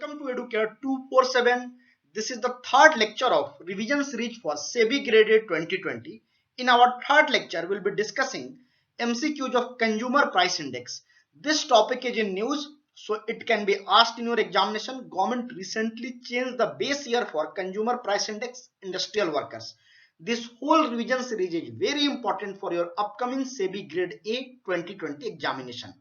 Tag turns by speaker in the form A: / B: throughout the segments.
A: Welcome to Educare 247. This is the third lecture of Revision Series for SEBI Graded 2020. In our third lecture, we'll be discussing MCQs of Consumer Price Index. This topic is in news, so it can be asked in your examination. Government recently changed the base year for Consumer Price Index industrial workers. This whole revision series is very important for your upcoming SEBI Grade A 2020 examination.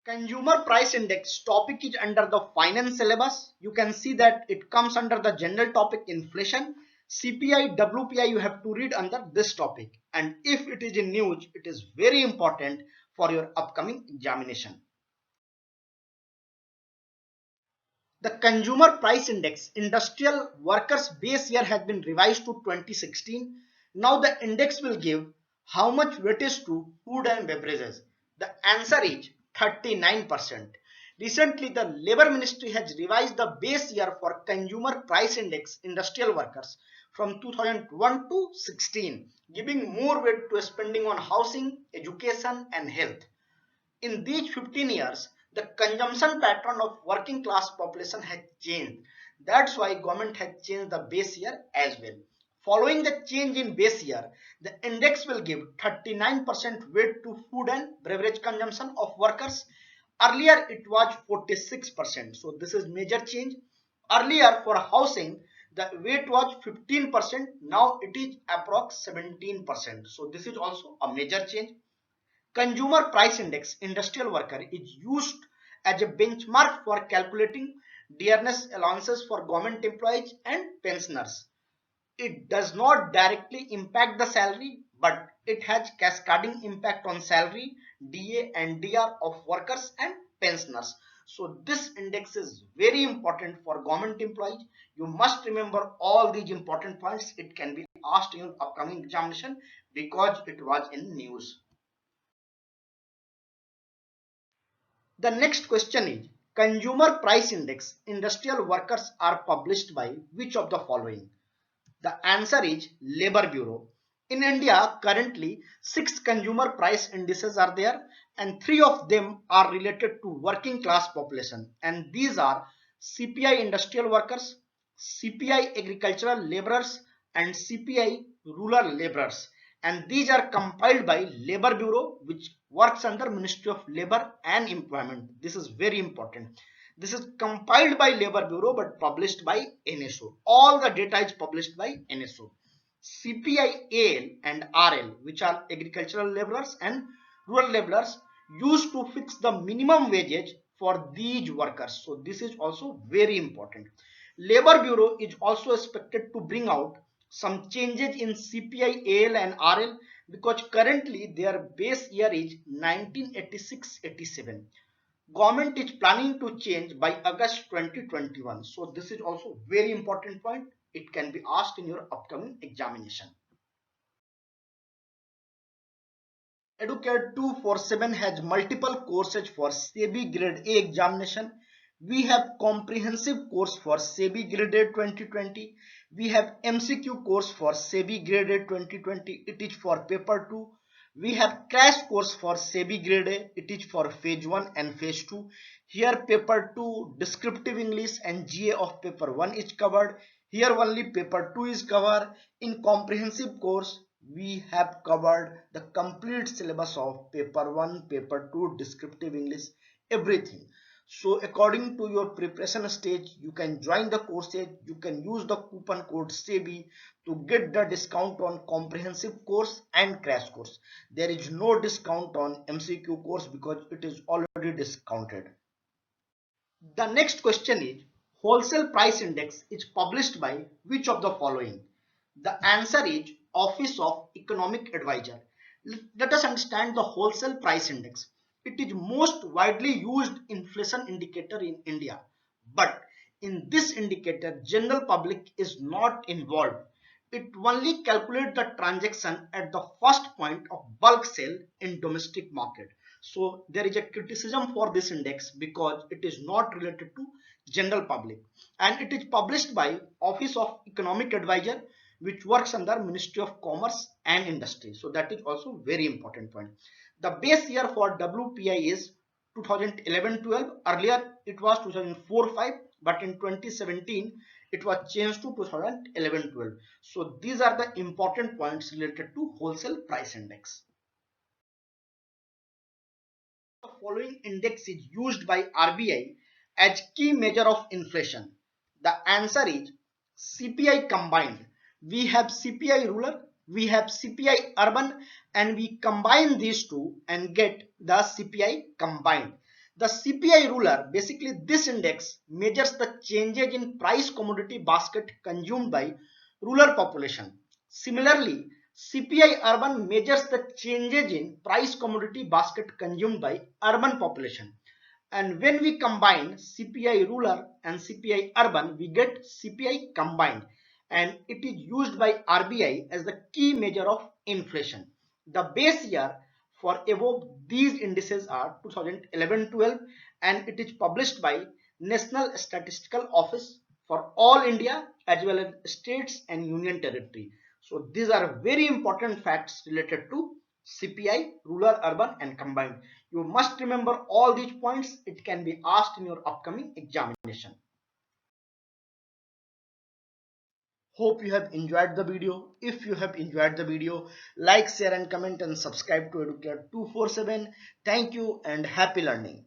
A: Consumer Price Index topic is under the finance syllabus. You can see that it comes under the general topic inflation. CPI, WPI you have to read under this topic. And if it is in news, it is very important for your upcoming examination. The Consumer Price Index industrial workers base year has been revised to 2016. Now the index will give how much weightage to food and beverages. The answer is 39%. Recently, the Labour Ministry has revised the base year for Consumer Price Index industrial workers from 2001 to 16, giving more weight to spending on housing, education and health. In these 15 years, the consumption pattern of working class population has changed. That's why government has changed the base year as well. Following the change in base year, the index will give 39% weight to food and beverage consumption of workers. Earlier it was 46%. So this is major change. Earlier for housing, the weight was 15%. Now it is approx 17%. So this is also a major change. Consumer Price Index industrial worker is used as a benchmark for calculating dearness allowances for government employees and pensioners. It does not directly impact the salary, but it has cascading impact on salary, DA and DR of workers and pensioners. So this index is very important for government employees. You must remember all these important points. It can be asked in your upcoming examination because it was in news. The next question is, Consumer Price Index industrial workers are published by which of the following? The answer is Labour Bureau. In India, currently 6 consumer price indices are there and 3 of them are related to working class population, and these are CPI industrial workers, CPI agricultural laborers and CPI rural laborers, and these are compiled by Labour Bureau, which works under Ministry of Labour and Employment. This is very important. This is compiled by Labour Bureau but published by NSO. All the data is published by NSO. CPI AL and RL, which are agricultural laborers and rural laborers, used to fix the minimum wages for these workers. So this is also very important. Labour Bureau is also expected to bring out some changes in CPI AL and RL because currently their base year is 1986-87. Government is planning to change by August 2021. So this is also very important point. It can be asked in your upcoming examination. Educare 247 has multiple courses for SEBI Grade A examination. We have comprehensive course for SEBI Grade A 2020. We have MCQ course for SEBI Grade A 2020. It is for paper 2. We have crash course for SEBI Grade A. It is for phase 1 and phase 2. Here paper 2 descriptive English and GA of paper 1 is covered. Here only paper 2 is covered. In comprehensive course, we have covered the complete syllabus of paper 1, paper 2, descriptive English, everything. So according to your preparation stage, you can join the courses. You can use the coupon code SEBI to get the discount on comprehensive course and crash course. There is no discount on MCQ course because it is already discounted. The next question is, Wholesale Price Index is published by which of the following? The answer is Office of Economic Advisor. Let us understand the Wholesale Price Index. It is most widely used inflation indicator in India, but in this indicator general public is not involved. It only calculates the transaction at the first point of bulk sale in domestic market. So there is a criticism for this index because it is not related to general public, and it is published by Office of Economic Advisor, which works under Ministry of Commerce and Industry. So that is also very important point. The base year for WPI is 2011-12. Earlier it was 2004-5, but in 2017 it was changed to 2011-12. So these are the important points related to wholesale price index. The following index is used by RBI as key measure of inflation. The answer is CPI combined. We have CPI rural, we have CPI urban, and we combine these two and get the CPI combined. The CPI ruler, basically this index measures the changes in price commodity basket consumed by rural population. Similarly, CPI urban measures the changes in price commodity basket consumed by urban population. And when we combine CPI rural and CPI urban, we get CPI combined, and it is used by RBI as the key measure of inflation. The base year for above these indices are 2011-12, and it is published by National Statistical Office for all India as well as states and union territory. So these are very important facts related to CPI, rural, urban and combined. You must remember all these points. It can be asked in your upcoming examination. Hope you have enjoyed the video. If you have enjoyed the video, like, share and comment and subscribe to Educare 247. Thank you and happy learning.